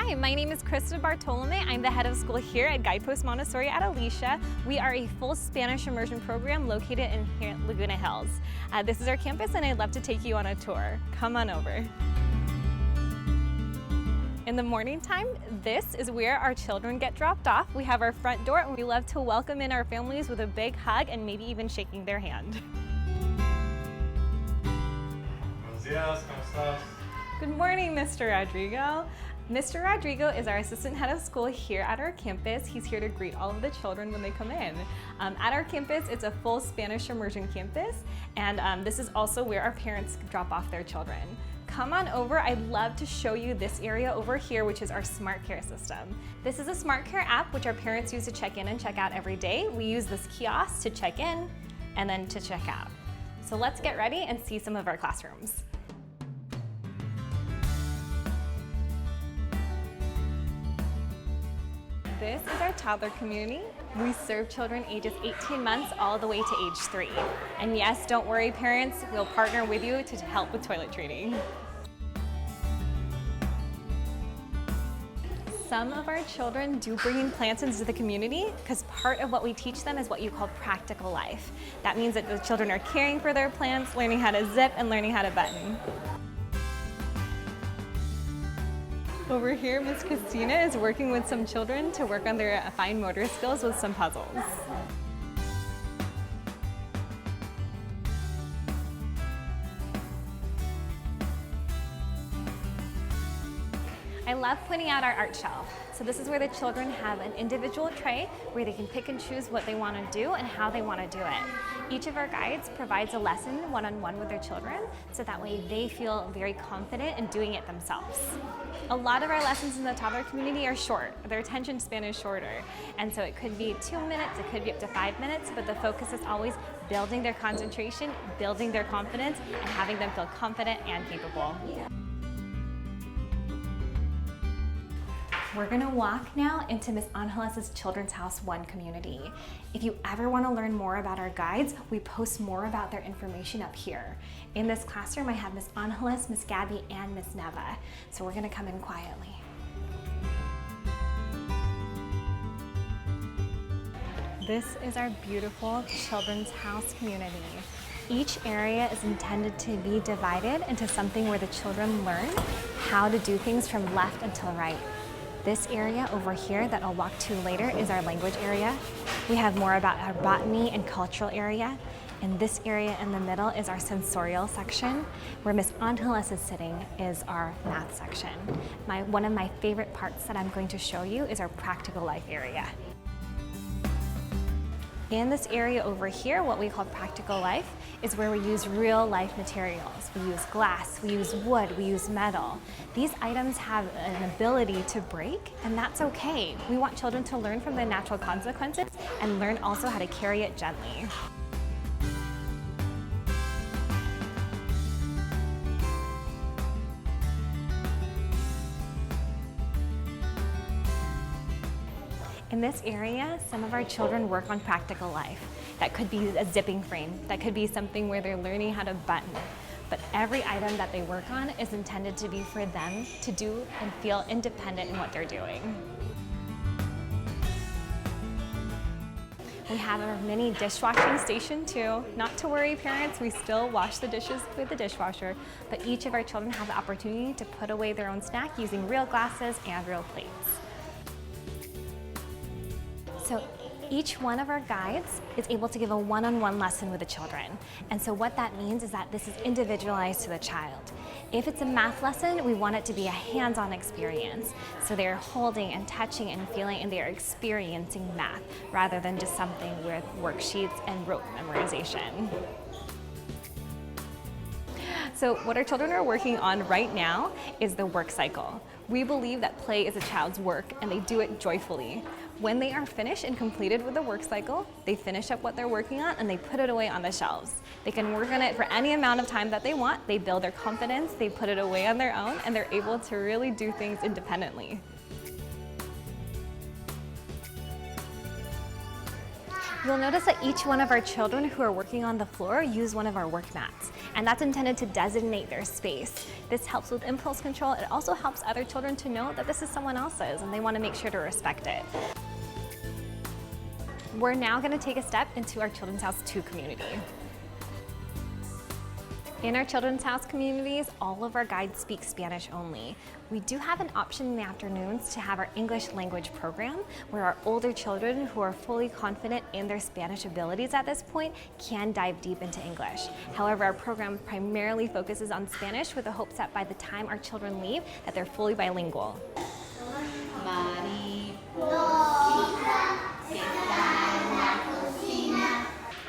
Hi, my name is Krista Bartolome. I'm the head of school here at Guidepost Montessori at Alicia. We are a full Spanish immersion program located in Laguna Hills. This is our campus and I'd love to take you on a tour. Come on over. In the morning time, this is where our children get dropped off. We have our front door and we love to welcome in our families with a big hug and maybe even shaking their hand. Buenos días, ¿cómo estás? Good morning, Mr. Rodrigo. Mr. Rodrigo is our assistant head of school here at our campus. He's here to greet all of the children when they come in. At our campus, it's a full Spanish immersion campus, and this is also where our parents drop off their children. Come on over. I'd love to show you this area over here, which is our Smart Care system. This is a Smart Care app which our parents use to check in and check out every day. We use this kiosk to check in and then to check out. So let's get ready and see some of our classrooms. This is our Toddler Community. We serve children ages 18 months all the way to age 3. And yes, don't worry parents, we'll partner with you to help with toilet training. Some of our children do bring in plants into the community because part of what we teach them is what you call practical life. That means that the children are caring for their plants, learning how to zip, and learning how to button. Over here, Miss Christina is working with some children to work on their fine motor skills with some puzzles. I love pointing out our art shelf. So this is where the children have an individual tray where they can pick and choose what they want to do and how they want to do it. Each of our guides provides a lesson one-on-one with their children, so that way they feel very confident in doing it themselves. A lot of our lessons in the toddler community are short. Their attention span is shorter. And so it could be 2 minutes, it could be up to 5 minutes, but the focus is always building their concentration, building their confidence, and having them feel confident and capable. We're gonna walk now into Miss Angeles' Children's House 1 community. If you ever wanna learn more about our guides, we post more about their information up here. In this classroom, I have Miss Angeles, Miss Gabby, and Miss Neva. So we're gonna come in quietly. This is our beautiful Children's House community. Each area is intended to be divided into something where the children learn how to do things from left until right. This area over here that I'll walk to later is our language area. We have more about our botany and cultural area. And this area in the middle is our sensorial section. Where Miss Angeles is sitting is our math section. One of my favorite parts that I'm going to show you is our practical life area. In this area over here, what we call practical life, is where we use real life materials. We use glass, we use wood, we use metal. These items have an ability to break, and that's okay. We want children to learn from the natural consequences and learn also how to carry it gently. In this area, some of our children work on practical life. That could be a zipping frame. That could be something where they're learning how to button. But every item that they work on is intended to be for them to do and feel independent in what they're doing. We have our mini dishwashing station too. Not to worry parents, we still wash the dishes with the dishwasher, but each of our children have the opportunity to put away their own snack using real glasses and real plates. So each one of our guides is able to give a one-on-one lesson with the children. And so what that means is that this is individualized to the child. If it's a math lesson, we want it to be a hands-on experience. So they're holding and touching and feeling and they're experiencing math rather than just something with worksheets and rote memorization. So what our children are working on right now is the work cycle. We believe that play is a child's work and they do it joyfully. When they are finished and completed with the work cycle, they finish up what they're working on and they put it away on the shelves. They can work on it for any amount of time that they want. They build their confidence, they put it away on their own, and they're able to really do things independently. You'll notice that each one of our children who are working on the floor use one of our work mats. and that's intended to designate their space. This helps with impulse control. It also helps other children to know that this is someone else's and they want to make sure to respect it. We're now going to take a step into our Children's House 2 community. In our Children's House communities, all of our guides speak Spanish only. We do have an option in the afternoons to have our English language program, where our older children who are fully confident in their Spanish abilities at this point can dive deep into English. However, our program primarily focuses on Spanish with the hopes that by the time our children leave, that they're fully bilingual.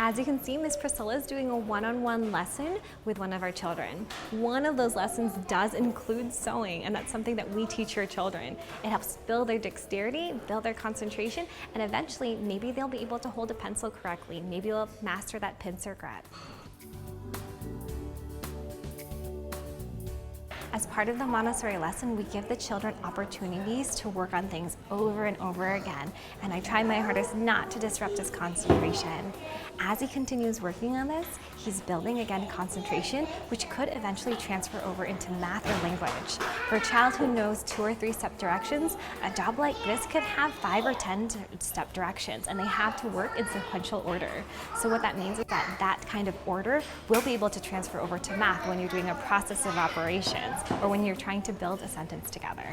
As you can see, Miss Priscilla is doing a one-on-one lesson with one of our children. One of those lessons does include sewing, and that's something that we teach our children. It helps build their dexterity, build their concentration, and eventually maybe they'll be able to hold a pencil correctly. Maybe they'll master that pincer grip. As part of the Montessori lesson, we give the children opportunities to work on things over and over again, and I try my hardest not to disrupt his concentration. As he continues working on this, he's building again concentration, which could eventually transfer over into math or language. For a child who knows 2 or 3 step directions, a job like this could have 5 or 10 step directions, and they have to work in sequential order. So what that means is that that kind of order will be able to transfer over to math when you're doing a process of operations, or when you're trying to build a sentence together.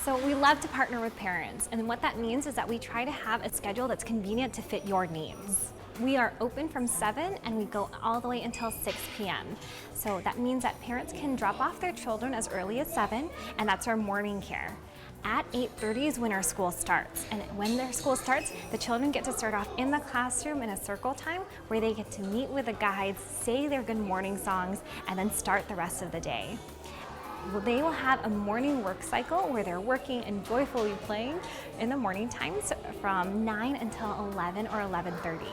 So we love to partner with parents, and what that means is that we try to have a schedule that's convenient to fit your needs. We are open from 7 and we go all the way until 6 p.m. So that means that parents can drop off their children as early as 7, and that's our morning care. At 8:30 is when our school starts, and when their school starts, the children get to start off in the classroom in a circle time where they get to meet with the guides, say their good morning songs, and then start the rest of the day. They will have a morning work cycle where they're working and joyfully playing in the morning times from 9 until 11 or 11:30.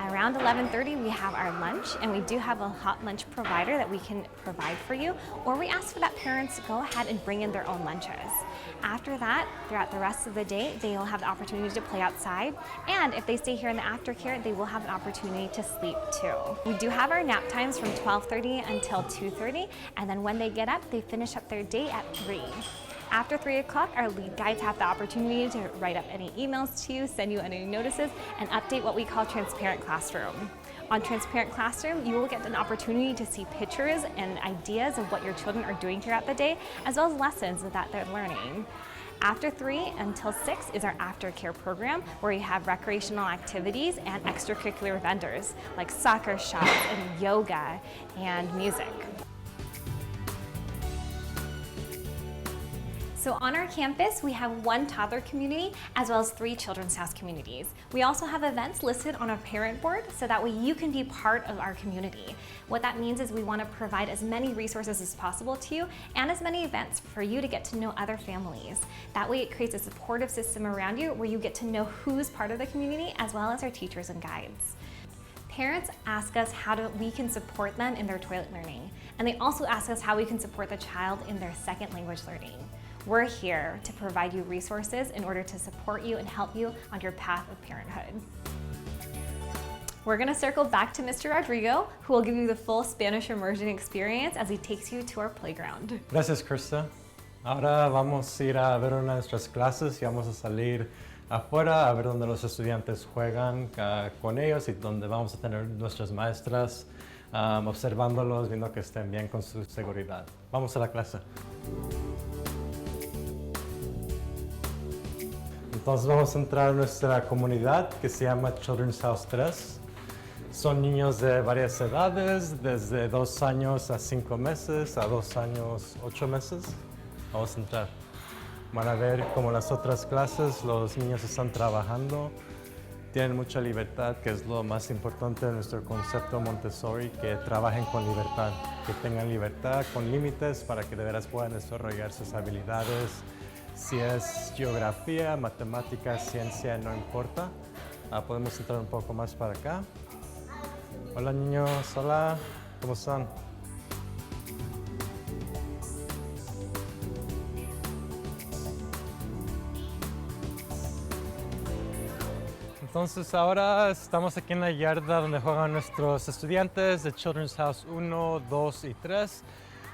Around 11:30 we have our lunch, and we do have a hot lunch provider that we can provide for you, or we ask for that parents to go ahead and bring in their own lunches. After that, throughout the rest of the day, they will have the opportunity to play outside, and if they stay here in the aftercare, they will have an opportunity to sleep too. We do have our nap times from 12:30 until 2:30, and then when they get up, they finish up their day at 3. After 3 o'clock, our lead guides have the opportunity to write up any emails to you, send you any notices, and update what we call Transparent Classroom. On Transparent Classroom, you will get an opportunity to see pictures and ideas of what your children are doing throughout the day, as well as lessons that they're learning. After 3 until 6 is our aftercare program, where you have recreational activities and extracurricular vendors like soccer shops and yoga and music. So on our campus, we have 1 toddler community as well as 3 children's house communities. We also have events listed on our parent board, so that way you can be part of our community. What that means is we want to provide as many resources as possible to you and as many events for you to get to know other families. That way it creates a supportive system around you where you get to know who's part of the community as well as our teachers and guides. Parents ask us how we can support them in their toilet learning, and they also ask us how we can support the child in their second language learning. We're here to provide you resources in order to support you and help you on your path of parenthood. We're going to circle back to Mr. Rodrigo, who will give you the full Spanish immersion experience as he takes you to our playground. Gracias, Krista. Ahora vamos a ir a ver una de nuestras clases y vamos a salir afuera a ver donde los estudiantes juegan con ellos y donde vamos a tener nuestras maestras observándolos, viendo que estén bien con su seguridad. Vamos a la clase. Entonces vamos a entrar a nuestra comunidad que se llama Children's House 3. Son niños de varias edades, desde 2 años a 5 meses, a 2 años, 8 meses. Vamos a entrar. Van a ver como las otras clases, los niños están trabajando, tienen mucha libertad, que es lo más importante de nuestro concepto Montessori, que trabajen con libertad, que tengan libertad con límites para que de veras puedan desarrollar sus habilidades. Si es geografía, matemáticas, ciencia, no importa. Podemos entrar un poco más para acá. Hola niños, hola, ¿cómo están? Entonces ahora estamos aquí en la yarda donde juegan nuestros estudiantes de Children's House 1, 2 y 3.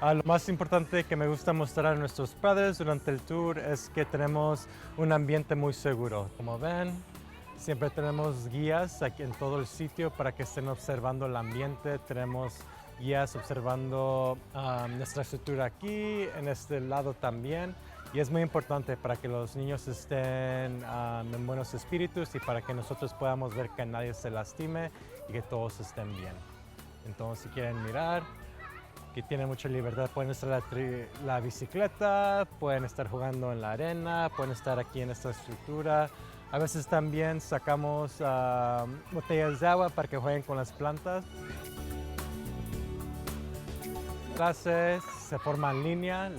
Lo más importante que me gusta mostrar a nuestros padres durante el tour es que tenemos un ambiente muy seguro. Como ven, siempre tenemos guías aquí en todo el sitio para que estén observando el ambiente. Tenemos guías observando nuestra estructura aquí, en este lado también. Y es muy importante para que los niños estén en buenos espíritus y para que nosotros podamos ver que nadie se lastime y que todos estén bien. Entonces, si quieren mirar, que tienen mucha libertad, pueden estar en la bicicleta, pueden estar jugando en la arena, pueden estar aquí en esta estructura. A veces también sacamos botellas de agua para que jueguen con las plantas. Clases se forma en línea,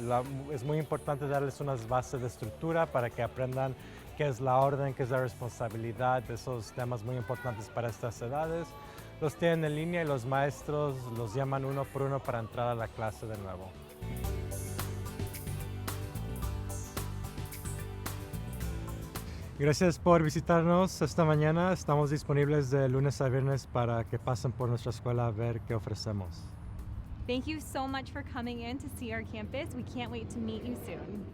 es muy importante darles unas bases de estructura para que aprendan qué es la orden, qué es la responsabilidad, esos temas muy importantes para estas edades. Los tienen en línea y los maestros los llaman uno por uno para entrar a la clase de nuevo. Gracias por visitarnos esta mañana. Estamos disponibles de lunes a viernes para que pasen por nuestra escuela a ver qué ofrecemos. Thank you so much for coming in to see our campus. We can't wait to meet you soon.